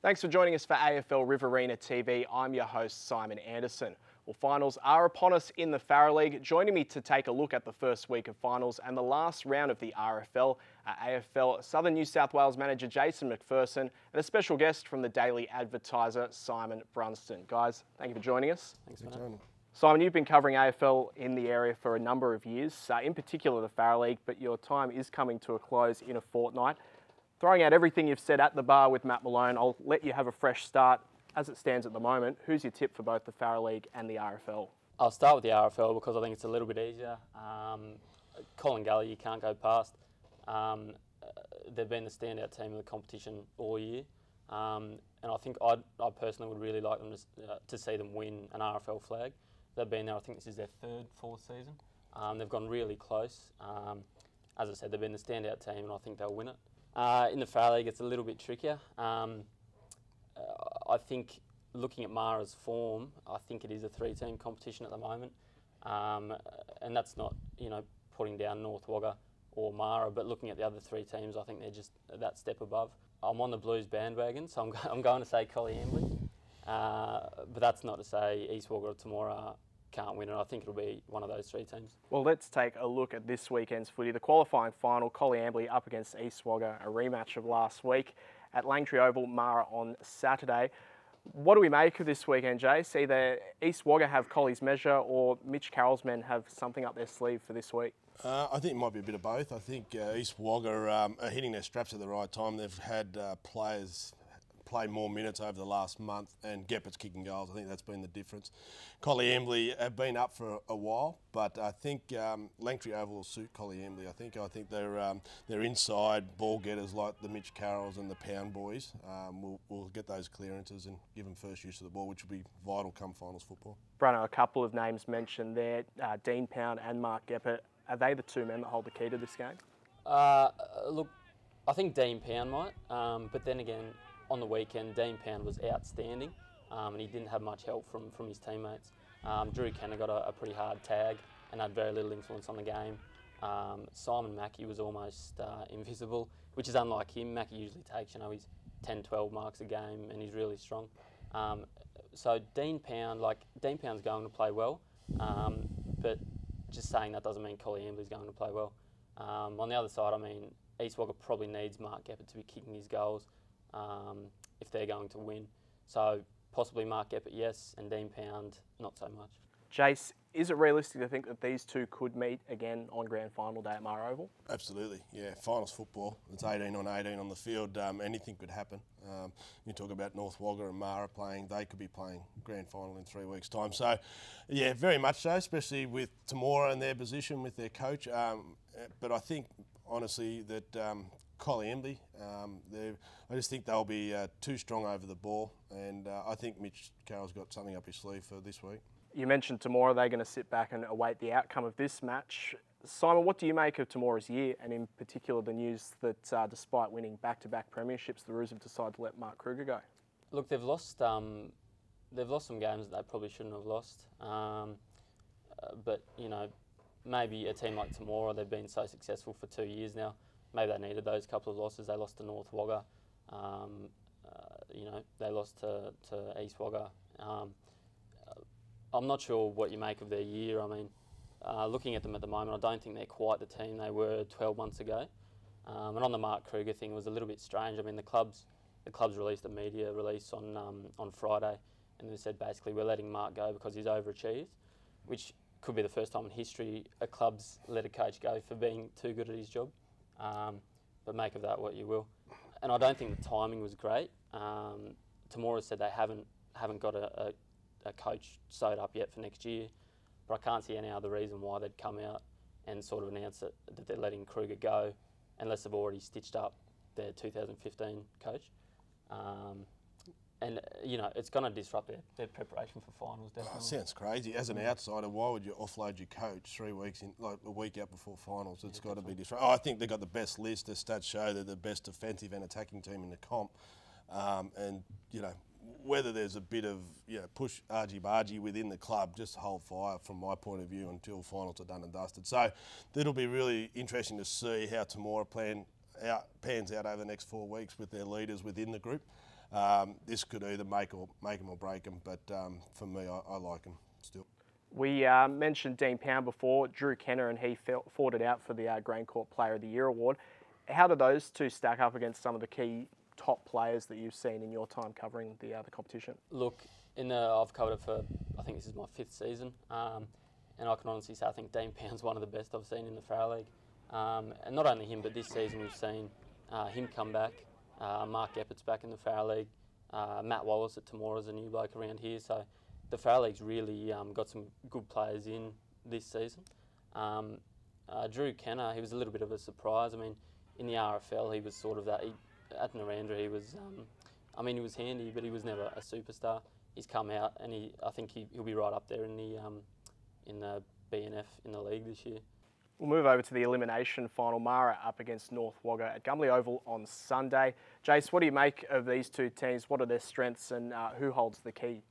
Thanks for joining us for AFL Riverina TV. I'm your host, Simon Anderson. Well, finals are upon us in the Farrer League. Joining me to take a look at the first week of finals and the last round of the RFL are AFL Southern New South Wales manager Jason McPherson and a special guest from the Daily Advertiser, Simon Brunsdon. Guys, thank you for joining us. Thanks for having me. Simon, you've been covering AFL in the area for a number of years, in particular the Farrer League, but your time is coming to a close in a fortnight. Throwing out everything you've said at the bar with Matt Malone, I'll let you have a fresh start. As it stands at the moment, who's your tip for both the Farrer League and the RFL? I'll start with the RFL because I think it's a little bit easier. Colin Gully, you can't go past. They've been the standout team of the competition all year. And I think I personally would really like them to see them win an RFL flag. They've been there, I think this is their fourth season. They've gone really close. As I said, they've been the standout team and I think they'll win it. In the Farrer League, it's a little bit trickier. I think looking at Mara's form, I think it is a three-team competition at the moment. And that's not, putting down North Wagga or Mara, but looking at the other three teams, I think they're just that step above. I'm on the Blues bandwagon, so I'm going to say Colliambly. But that's not to say East Wagga or Temora can't win it. I think it'll be one of those three teams. Well, let's take a look at this weekend's footy. The qualifying final, Colliambly up against East Wagga, a rematch of last week at Langtree Oval, Mara on Saturday. What do we make of this weekend, Jace? Either East Wagga have Collie's measure or Mitch Carroll's men have something up their sleeve for this week? I think it might be a bit of both. I think East Wagga are hitting their straps at the right time. They've had players play more minutes over the last month and Geppert's kicking goals. I think that's been the difference. Colliambly have been up for a while, but I think Langtree Oval will suit Colliambly. I think they're inside ball getters like the Mitch Carrolls and the Pound boys. Will get those clearances and give them first use of the ball, which will be vital come finals football. Bruno, a couple of names mentioned there, Dean Pound and Mark Geppert. Are they the two men that hold the key to this game? Look, I think Dean Pound might, but then again, on the weekend, Dean Pound was outstanding and he didn't have much help from his teammates. Drew Kenner got a pretty hard tag and had very little influence on the game. Simon Mackey was almost invisible, which is unlike him. Mackey usually takes, his 10-12 marks a game and he's really strong. So Dean Pound's going to play well, but just saying that doesn't mean Colliambly's going to play well. On the other side, East Wagga probably needs Mark Geppert to be kicking his goals if they're going to win. So possibly Mark Geppert, yes, and Dean Pound, not so much. Jace, is it realistic to think that these two could meet again on grand final day at Mara Oval? Absolutely, yeah. Finals football, it's 18 on 18 on the field. Anything could happen. You talk about North Wagga and Mara playing, they could be playing grand final in 3 weeks' time. So, yeah, very much so, especially with Temora and their position with their coach. But I think, honestly, that Colliambly, I just think they'll be too strong over the ball, and I think Mitch Carroll's got something up his sleeve for this week. You mentioned Temora, they're going to sit back and await the outcome of this match. Simon, what do you make of Temora's year, and in particular the news that despite winning back-to-back premierships, the Roos have decided to let Mark Kruger go? Look, they've lost some games that they probably shouldn't have lost. But, maybe a team like Temora, they've been so successful for 2 years now. Maybe they needed those couple of losses. They lost to North Wagga. They lost to East Wagga. I'm not sure what you make of their year. Looking at them at the moment, I don't think they're quite the team they were 12 months ago. And on the Mark Kruger thing, it was a little bit strange. The clubs released a media release on Friday, and they said basically we're letting Mark go because he's overachieved, which could be the first time in history a club's let a coach go for being too good at his job. But make of that what you will. And I don't think the timing was great. Temora said they haven't got a coach sewed up yet for next year, but I can't see any other reason why they'd come out and sort of announce that they're letting Kruger go unless they've already stitched up their 2015 coach. And, it's going to disrupt their preparation for finals, definitely. Sounds crazy. As an outsider, why would you offload your coach 3 weeks in, like a week out before finals? It's got to be disruptive. I think they've got the best list. The stats show they're the best defensive and attacking team in the comp. Whether there's a bit of push argy-bargy within the club, just hold fire from my point of view until finals are done and dusted. So it'll be really interesting to see how Temora pans out over the next 4 weeks with their leaders within the group. This could either make them or break them, but for me, I like them still. We mentioned Dean Pound before, Drew Kenner, and he fought it out for the Grain Court Player of the Year award. How do those two stack up against some of the key top players that you've seen in your time covering the competition? Look, I've covered it for, I think this is my 5th season, and I can honestly say I think Dean Pound's one of the best I've seen in the Farrow League. And not only him, but this season we've seen him come back, Mark Eppert's back in the Farrow League, Matt Wallace at Tamora's a new bloke around here, so the Farrow League's really got some good players in this season. Drew Kenner, he was a little bit of a surprise. I mean, in the RFL, he was sort of that. At Narrandera, he was, he was handy, but he was never a superstar. He's come out, and I think he'll be right up there in the BNF in the league this year. We'll move over to the elimination final. Mara up against North Wagga at Gumley Oval on Sunday. Jace, what do you make of these two teams? What are their strengths, and who holds the key?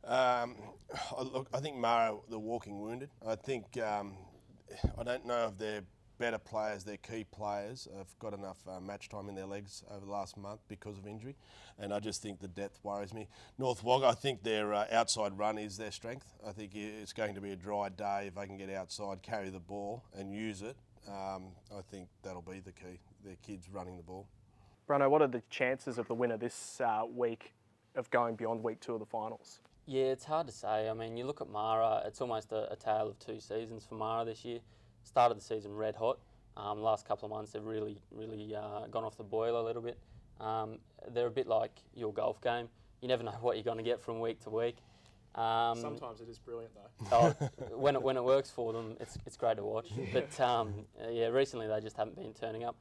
Look, I think Mara, they're walking wounded. I think I don't know if they're better players, their key players have got enough match time in their legs over the last month because of injury, and I just think the depth worries me. North Wagga, I think their outside run is their strength. I think it's going to be a dry day if they can get outside, carry the ball and use it. I think that'll be the key, their kids running the ball. Bruno, what are the chances of the winner this week of going beyond week 2 of the finals? Yeah, it's hard to say. I mean, you look at Mara, it's almost a tale of 2 seasons for Mara this year. Started the season red hot. The last couple of months they've really gone off the boil a little bit. They're a bit like your golf game. You never know what you're going to get from week to week. Sometimes it is brilliant though. When it works for them, it's great to watch. But yeah, recently they just haven't been turning up.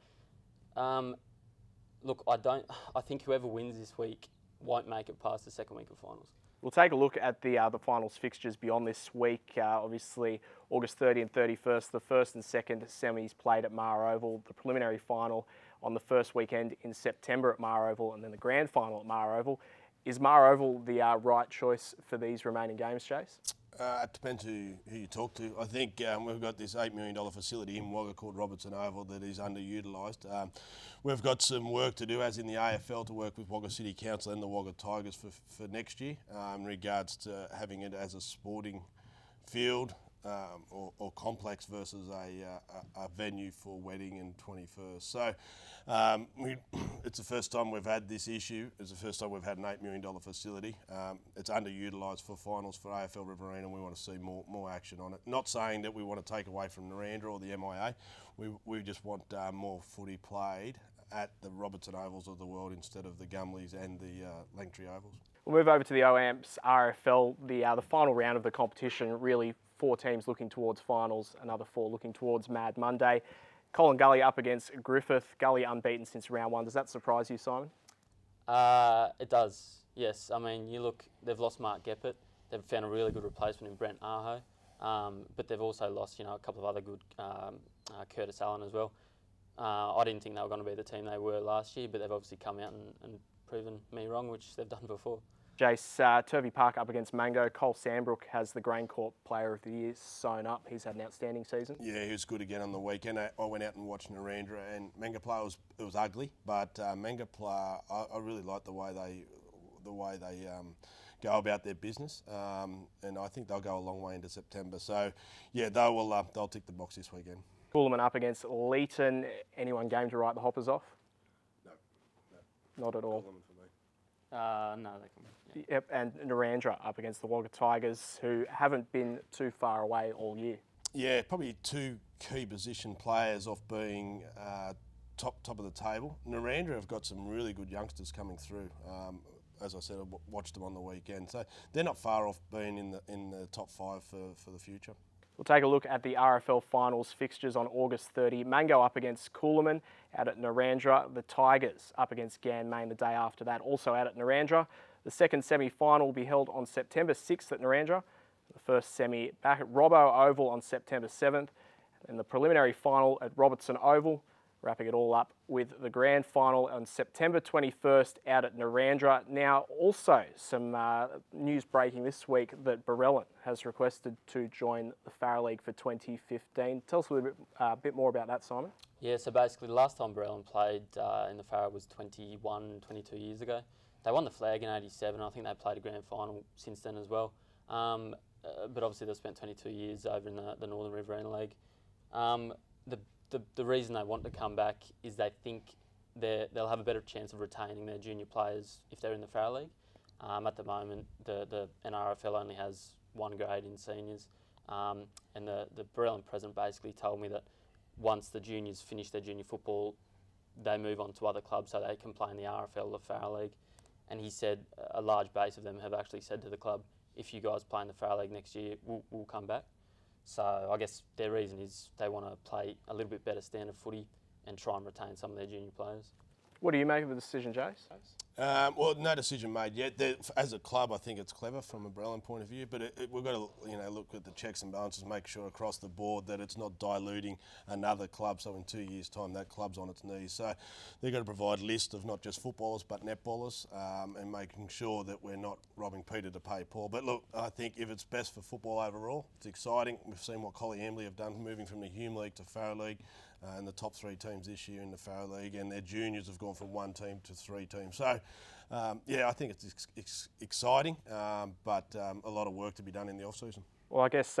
Look, I think whoever wins this week won't make it past the second week of finals. We'll take a look at the finals fixtures beyond this week. Obviously, August 30 and 31st, the first and second semis played at Mara Oval, the preliminary final on the first weekend in September at Mara Oval, and then the grand final at Mara Oval. Is Mara Oval the right choice for these remaining games, Chase? It depends who you talk to. I think we've got this $8 million facility in Wagga called Robertson Oval that is underutilised. We've got some work to do, as in the AFL, to work with Wagga City Council and the Wagga Tigers for next year in regards to having it as a sporting field or complex versus a venue for wedding and 21st. So it's the first time we've had this issue. It's the first time we've had an $8 million facility. It's underutilised for finals for Afl Riverina, and we want to see more action on it. Not saying that we want to take away from Narrandera or the MIA. We just want more footy played at the Robertson Ovals of the world instead of the Gumleys and the Langtree Ovals. We'll move over to the OAMPS RFL, the final round of the competition. Really, 4 teams looking towards finals, another 4 looking towards Mad Monday. Colin Gully up against Griffith. Gully unbeaten since round 1. Does that surprise you, Simon? It does, yes. I mean, you look, they've lost Mark Geppert. They've found a really good replacement in Brent Aho. But they've also lost, a couple of other good, Curtis Allen as well. I didn't think they were going to be the team they were last year, but they've obviously come out and proven me wrong, which they've done before. Jace, Turvey Park up against Mango. Cole Sandbrook has the Grain Court Player of the Year sewn up. He's had an outstanding season. Yeah, he was good again on the weekend. I went out and watched Narrandera, and Manga Player it was ugly, but Manga Player, I really like the way they go about their business, and I think they'll go a long way into September. So yeah, they'll tick the box this weekend. Coolman up against Leeton. Anyone game to write the Hoppers off? No. Not at all. No, they can. Yeah. Yep, and Narrandera up against the Wagga Tigers, who haven't been too far away all year. Yeah, probably 2 key position players off being top of the table. Narrandera have got some really good youngsters coming through. As I said, I watched them on the weekend, so they're not far off being in the top 5 for the future. We'll take a look at the RFL finals fixtures on August 30. Mango up against Coolaman out at Narrandera. The Tigers up against Ganmain the day after that, also out at Narrandera. The second semi-final will be held on September 6th at Narrandera. The first semi back at Robbo Oval on September 7th. And the preliminary final at Robertson Oval, wrapping it all up with the grand final on September 21st out at Narrandera. Now, also some news breaking this week that Barellan has requested to join the Farrow League for 2015. Tell us a bit more about that, Simon. Yeah, so basically the last time Barellan played in the Farrow was 22 years ago. they won the flag in '87. I think they played a grand final since then as well. But obviously they've spent 22 years over in the Northern Riverina League. The reason they want to come back is they think they'll have a better chance of retaining their junior players if they're in the Farrell League. At the moment, the NRFL only has one grade in seniors, and the Barellan president basically told me that once the juniors finish their junior football, they move on to other clubs so they can play in the RFL, the Farrell League. And he said a large base of them have actually said to the club, if you guys play in the Farrell League next year, we'll come back. So I guess their reason is they want to play a little bit better standard footy and try and retain some of their junior players. What do you make of the decision, Jace? Well, no decision made yet. As a club, I think it's clever from a Barellan point of view, but we've got to look at the checks and balances, make sure across the board that it's not diluting another club. So in 2 years' time, that club's on its knees. So they've got to provide a list of not just footballers but netballers, and making sure that we're not robbing Peter to pay Paul. But look, I think if it's best for football overall, it's exciting. We've seen what Collie Embley have done, moving from the Hume League to Farrell League. And the top 3 teams this year in the Farrell League, and their juniors have gone from 1 team to 3 teams. So, yeah, I think it's exciting, but a lot of work to be done in the off-season. Well, I guess,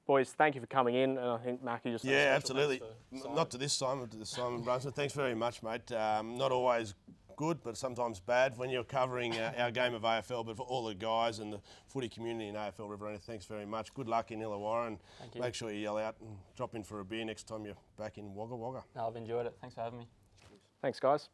boys, thank you for coming in, and I think, Mackie, just... Yeah, absolutely. Not to this Simon, to the Simon Brunsdon. Thanks very much, mate. Not always good, but sometimes bad when you're covering our game of AFL, but for all the guys and the footy community in AFL Riverina, thanks very much. Good luck in Illawarra, and make sure you yell out and drop in for a beer next time you're back in Wagga Wagga. No, I've enjoyed it. Thanks for having me. Thanks, guys.